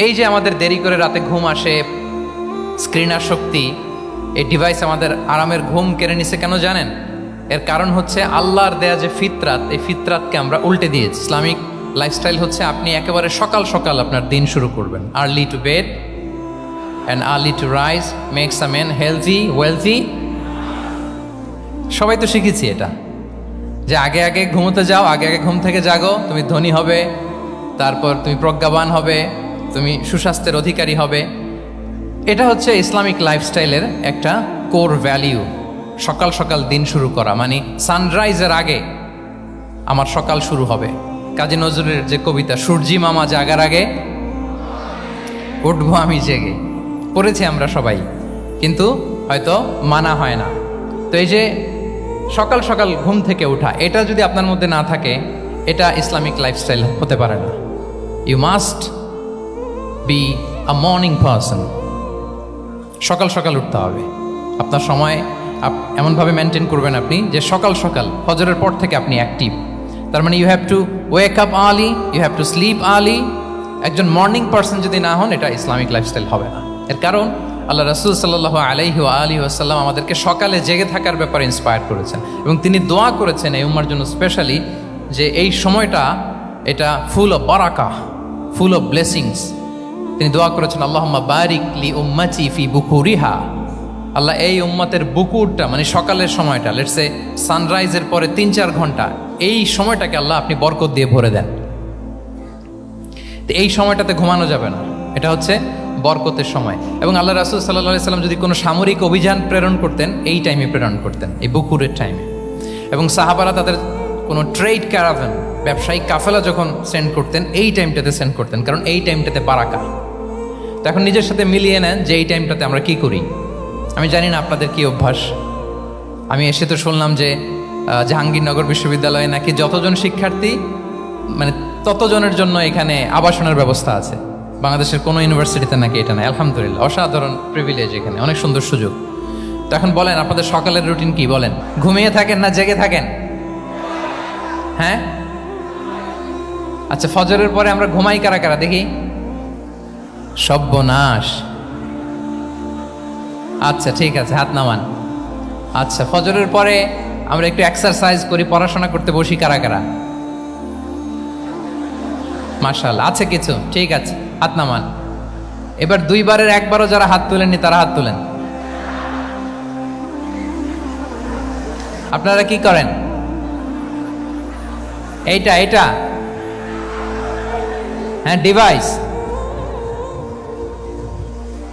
এই যে আমাদের দেরি করে রাতে ঘুম আসে, স্ক্রিন আসক্তি, এই ডিভাইস আমাদের আরামের ঘুম কেড়ে নিছে কেন জানেন? এর কারণ হচ্ছে আল্লাহর দেয়া যে ফিতরাত, এই ফিতরাতকে আমরা উল্টে দিয়েছি। ইসলামিক লাইফস্টাইল হচ্ছে আপনি একেবারে সকাল সকাল আপনার দিন শুরু করবেন। Early to bed and early to rise makes a man healthy wealthy. সবাই তো শিখেছি এটা, যে আগে আগে ঘুমোতে যাও, আগে আগে ঘুম থেকে জাগো, তুমি ধনী হবে, তারপর তুমি প্রজ্ঞাবান হবে, তুমি সুস্বাস্থ্যের অধিকারী হবে। এটা হচ্ছে ইসলামিক লাইফস্টাইলের একটা কোর ভ্যালিউ। সকাল সকাল দিন শুরু করা মানে সানরাইজের আগে আমার সকাল শুরু হবে। কাজী নজরুলের যে কবিতা, সূর্যি মামা জাগার আগে উঠবো আমি জেগে, পড়েছি আমরা সবাই, কিন্তু হয়তো মানা হয় না। তো এই যে সকাল সকাল ঘুম থেকে ওঠা, এটা যদি আপনার মধ্যে না থাকে, এটা ইসলামিক লাইফস্টাইল হতে পারে না। You must be a morning person. সকাল সকাল উঠতে হবে। আপনার সময় এমনভাবে মেনটেন করবেন আপনি যে সকাল সকাল ফজরের পর থেকে আপনি অ্যাক্টিভ। তার মানে you have to wake up early, you have to sleep early. একজন মর্নিং পারসন যদি না হন, এটা ইসলামিক লাইফস্টাইল হবে না। এর কারণ আল্লাহ রাসূল সাল্লাল্লাহু আলাইহি ওয়া আলিহি ওয়াসাল্লাম আমাদেরকে সকালে জেগে থাকার ব্যাপারে ইন্সপায়ার করেছেন, এবং তিনি দোয়া করেছেন এই উম্মার জন্য স্পেশালি, যে এই সময়টা এটা ফুল অফ বারাকা, ফুল অফ ব্লেসিংস। তিনি দোয়া করেছেন, আল্লাহুম্মা বারিক লি উম্মাতি ফি বুকুরিহা। আল্লাহ এই উম্মতের বুকুরটা মানে সকালের সময়টা, লেটস সে সানরাইজের পরে ৩-৪ ঘন্টা, এই সময়টাকে আল্লাহ আপনি বরকত দিয়ে ভরে দেন। তো এই সময়টাতে ঘুমানো যাবে না, এটা হচ্ছে বরকতের সময়। এবং আল্লাহ রাসূল সাল্লাল্লাহু আলাইহি সাল্লাম যদি কোনো সামরিক অভিযান প্রেরণ করতেন, এই টাইমে প্রেরণ করতেন, এই বুকুরের টাইমে। এবং সাহাবারা তাদের কোনো ট্রেড ক্যারাভেন, ব্যবসায়িক কাফেলা যখন সেন্ড করতেন, এই টাইমটাতে সেন্ড করতেন, কারণ এই টাইমটাতে বারাকা। তো এখন নিজের সাথে মিলিয়ে নেন যে এই টাইমটাতে আমরা কি করি। আমি জানি না আপনাদের কি অভ্যাস। আমি এসে তো শুনলাম যে জাহাঙ্গীরনগর বিশ্ববিদ্যালয়ে নাকি যতজন শিক্ষার্থী মানে ততজনের জন্য এখানে আবাসনের ব্যবস্থা আছে। বাংলাদেশের কোনো ইউনিভার্সিটিতে নাকি এটা নাই। আলহামদুলিল্লাহ, অসাধারণ প্রিভিলেজ, এখানে অনেক সুন্দর সুযোগ। তো এখন বলেন আপনাদের সকালের রুটিন কি? বলেন, ঘুমিয়ে থাকেন না জেগে থাকেন? হ্যাঁ, আচ্ছা, ফজরের পরে আমরা ঘুমাই কারা কারা দেখি? সর্বনাশ। আচ্ছা ঠিক আছে, হাত নামান। আচ্ছা, ফজরের পরে আমরা একটু এক্সারসাইজ করি, পড়াশোনা করতে বসি কারা কারা? মাশাআল্লাহ, আছে কিছু, ঠিক আছে, হাত নামান। এবার 2 বারের 1 বারও যারা হাত তুলেননি তারা হাত তুলেন। আপনারা কি করেন? এইটা হ্যাঁ, ডিভাইস।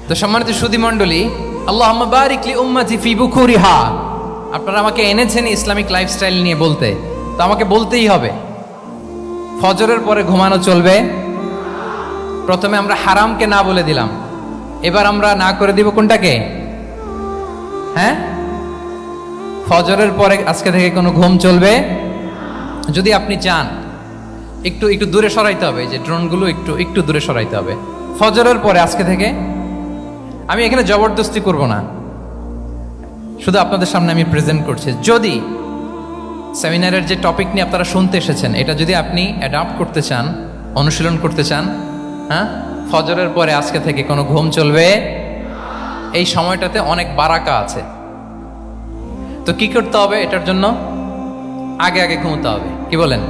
তো সম্মানিত সুধী মণ্ডলী, আল্লাহুম্মা বারিক লি উম্মতি ফি বুকুরিহা। আপনারা আমাকে এনেছেন ইসলামিক লাইফস্টাইল নিয়ে বলতে, তো আমাকে বলতেই হবে ফজরের পরে ঘুমানো চলবে। প্রথমে আমরা হারামকে না বলে দিলাম, এবার আমরা না করে দিব কোনটাকে? হ্যাঁ, ফজরের পরে আজকে থেকে কোনো ঘুম চলবে। যদি আপনি চান একটু দূরে সরাইতে হবে, যে ড্রোনগুলো একটু দূরে সরাইতে হবে। ফজরের পরে আজকে থেকে আমি এখানে জবরদস্তি করব না, শুধু আপনাদের সামনে আমি প্রেজেন্ট করছি। যদি সেমিনারের যে টপিক নিয়ে আপনারা শুনতে এসেছেন, এটা যদি আপনি অ্যাডাপ্ট করতে চান, অনুশীলন করতে চান, হ্যাঁ, ফজরের পরে আজকে থেকে কোনো ঘুম চলবে। এই সময়টাতে অনেক বারাকা আছে। তো কি করতে হবে? এটার জন্য আগে আগে ঘুমোতে হবে। কি বলেন?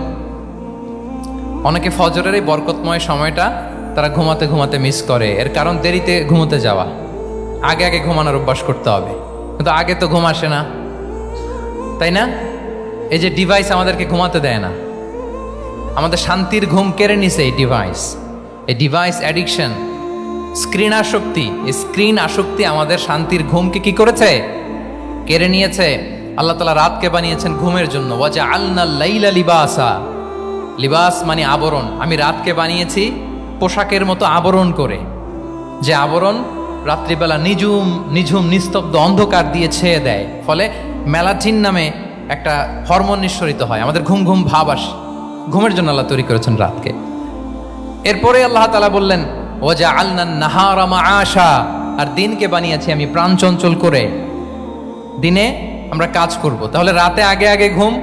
অনেকে ফজরের এই বরকতময় সময়টা তারা ঘুমাতে ঘুমাতে মিস করে। এর কারণ দেরিতে ঘুমোতে যাওয়া। আগে আগে ঘুমানোর অভ্যাস করতে হবে, কিন্তু আগে তো ঘুম আসে না, তাই না? এই যে ডিভাইস আমাদেরকে ঘুমাতে দেয় না, আমাদের শান্তির ঘুম কেড়ে নিছে এই ডিভাইস। এই ডিভাইস অ্যাডিকশন, স্ক্রিন আসক্তি, এই স্ক্রিন আসক্তি আমাদের শান্তির ঘুমকে কি করেছে? কেড়ে নিয়েছে। আল্লাহ তাআলা রাতকে বানিয়েছেন ঘুমের জন্য। ওয়াজআলনাল লাইলা লিবাসা। লিবাস মানে আবরণ। আমি রাতকে বানিয়েছি পোশাকের মতো আবরণ করে, যে আবরণ রাত্রিবেলা নিঝুম নিস্তব্ধ অন্ধকার দিয়ে ছেয়ে দেয়। ফলে মেলাটিন নামে একটা হরমোন নিঃসরিত হয়, আমাদের ঘুম ঘুম ভাব আসে। ঘুমের জন্য আল্লাহ তৈরি করেছেন রাতকে। এরপরে আল্লাহ তাআলা বললেন, ওয়াজআলনান নাহারা মাআশা। আর দিনকে বানিয়েছি আমি প্রাণ চঞ্চল করে, দিনে আমরা কাজ করব। তাহলে রাতে আগে আগে ঘুম,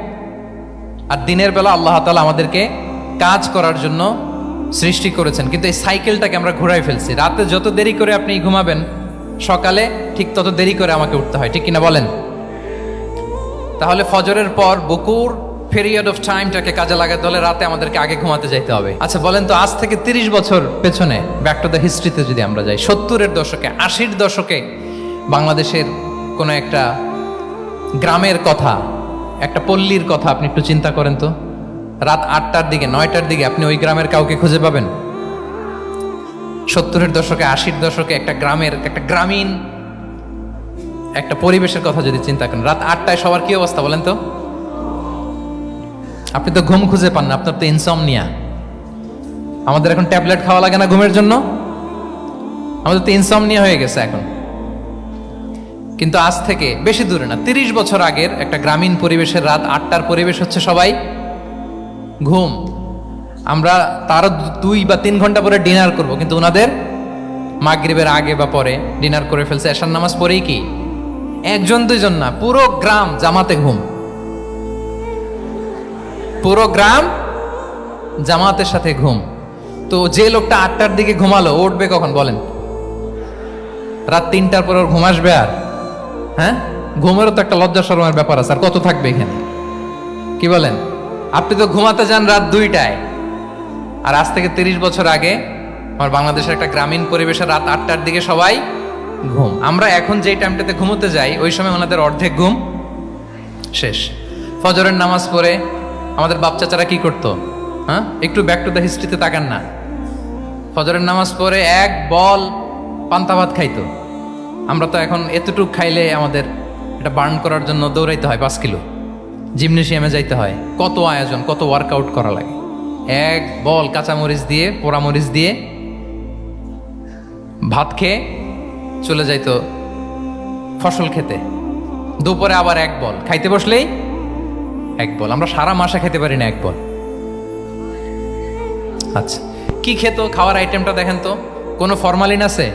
আর দিনের বেলা আল্লাহ তাআলা আমাদেরকে কাজ করার জন্য সৃষ্টি করেছেন, কিন্তু এই সাইকেলটাকে আমরা ঘুরাই ফেলছি। রাতে যত দেরি করে আপনি ঘুমাবেন, সকালে ঠিক তত দেরি করে আমাকে উঠতে হয়, ঠিক কিনা বলেন? তাহলে ফজরের পর বকুর পিরিয়ড অফ টাইমটাকে কাজে লাগাতে হলে রাতে আমাদেরকে আগে ঘুমাতে যাইতে হবে। আচ্ছা বলেন তো, আজ থেকে 30 বছর পেছনে ব্যাক টু দ্য হিস্ট্রিতে যদি আমরা যাই, 70-এর দশকে, 80-র দশকে বাংলাদেশের কোনো একটা গ্রামের কথা, একটা পল্লীর কথা আপনি একটু চিন্তা করেন তো। রাত 8টার দিকে, 9টার দিকে আপনি ওই গ্রামের কাউকে খুঁজে পাবেন? 70-এর দশকে, 80-র দশকে একটা গ্রামের, একটা গ্রামীণ একটা পরিবেশের কথা যদি চিন্তা করেন, রাত 8টায় সবার কি অবস্থা বলেন তো? আপনি তো ঘুম খুঁজে পান না, আপনার তো ইনসমনিয়া। আমাদের এখন ট্যাবলেট খাওয়া লাগে না ঘুমের জন্য? আমাদের তো ইনসমনিয়া হয়ে গেছে এখন। কিন্তু আজ থেকে বেশি দূরে না, 30 বছর আগের একটা গ্রামীণ পরিবেশের রাত 8টার পরিবেশ হচ্ছে সবাই ঘুম। আমরা তারও 2 বা 3 ঘন্টা পরে ডিনার করব, কিন্তু ওনাদের মাগরিবের আগে বা পরে ডিনার করে ফেলছে। এশার নামাজ পড়েই কি 1-2 জন না, পুরো গ্রাম জামাতে ঘুম। পুরো গ্রাম জামাতের সাথে ঘুম। তো যে লোকটা 8টার দিকে ঘুমালো, উঠবে কখন বলেন? রাত 3টার পর ওর ঘুম আসবে? আর হ্যাঁ, ঘুমেরও তো একটা লজ্জা শরমের ব্যাপার আছে। আর কত থাকবে এখানে, কি বলেন? আপনি তো ঘুমাতে যান রাত 2টায়, আর আজ থেকে 30 বছর আগে আমার বাংলাদেশের একটা গ্রামীণ পরিবেশে রাত 8টার দিকে সবাই ঘুম। আমরা এখন যেই টাইমটাতে ঘুমোতে যাই, ওই সময় ওনাদের অর্ধেক ঘুম শেষ। ফজরের নামাজ পড়ে আমাদের বাপ চাচারা কি করতো? হ্যাঁ, একটু ব্যাক টু দ্য হিস্ট্রিতে তাকান না। ফজরের নামাজ পড়ে এক বল পান্তা ভাত খাইতো। আমরা তো এখন এতটুক খাইলে আমাদের এটা বার্ন করার জন্য দৌড়াইতে হয় 5 কিলো, জিমনেশিয়ামে যাইতে হয়, কত আয়োজন, কত ওয়ার্কআউট করা লাগে। এক বল কাঁচামরিচ দিয়ে, পোড়ামরিচ দিয়ে ভাত খেয়ে চলে যাইতো ফসল খেতে। দুপুরে আবার এক বল, খাইতে বসলেই এক বল। আমরা সারা মাসে খেতে পারি না এক বল। আচ্ছা, কি খেত? খাওয়ার আইটেমটা দেখেন তো। কোনো ফরমালিন আছে?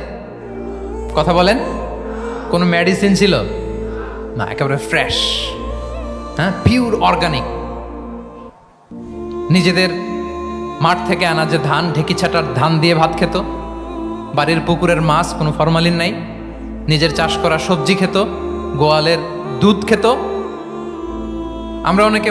কথা বলেন। কোনো মেডিসিন ছিল না, একেবারে ফ্রেশ, হ্যাঁ, পিওর অর্গানিক। নিজেদের মাঠ থেকে আনা যে ধান, ঢেকি ছাটার ধান দিয়ে ভাত খেত। বাড়ির পুকুরের মাছ, কোনো ফরমালিন নাই। নিজের চাষ করা সবজি খেত, গোয়ালের দুধ খেত। আমরা অনেকে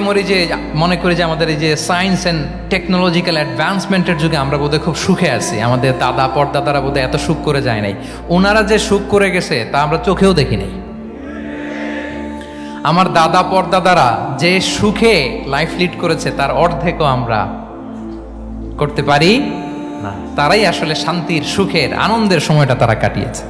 মনে করি যে আমাদের এই যে সায়েন্স অ্যান্ড টেকনোলজিক্যাল অ্যাডভান্সমেন্টের যুগে আমরা বোধহয় খুব সুখে আছি। আমাদের দাদা পরদাদারা বোধহয় এত সুখ করে যায় নাই। ওনারা যে সুখ করে গেছে তা আমরা চোখেও দেখি নাই। আমার দাদা পরদাদারা যে সুখে লাইফ লিড করেছে তার অর্ধেকও আমরা করতে পারি না। তারাই আসলে শান্তির, সুখের, আনন্দের সময়টা তারা কাটিয়েছে।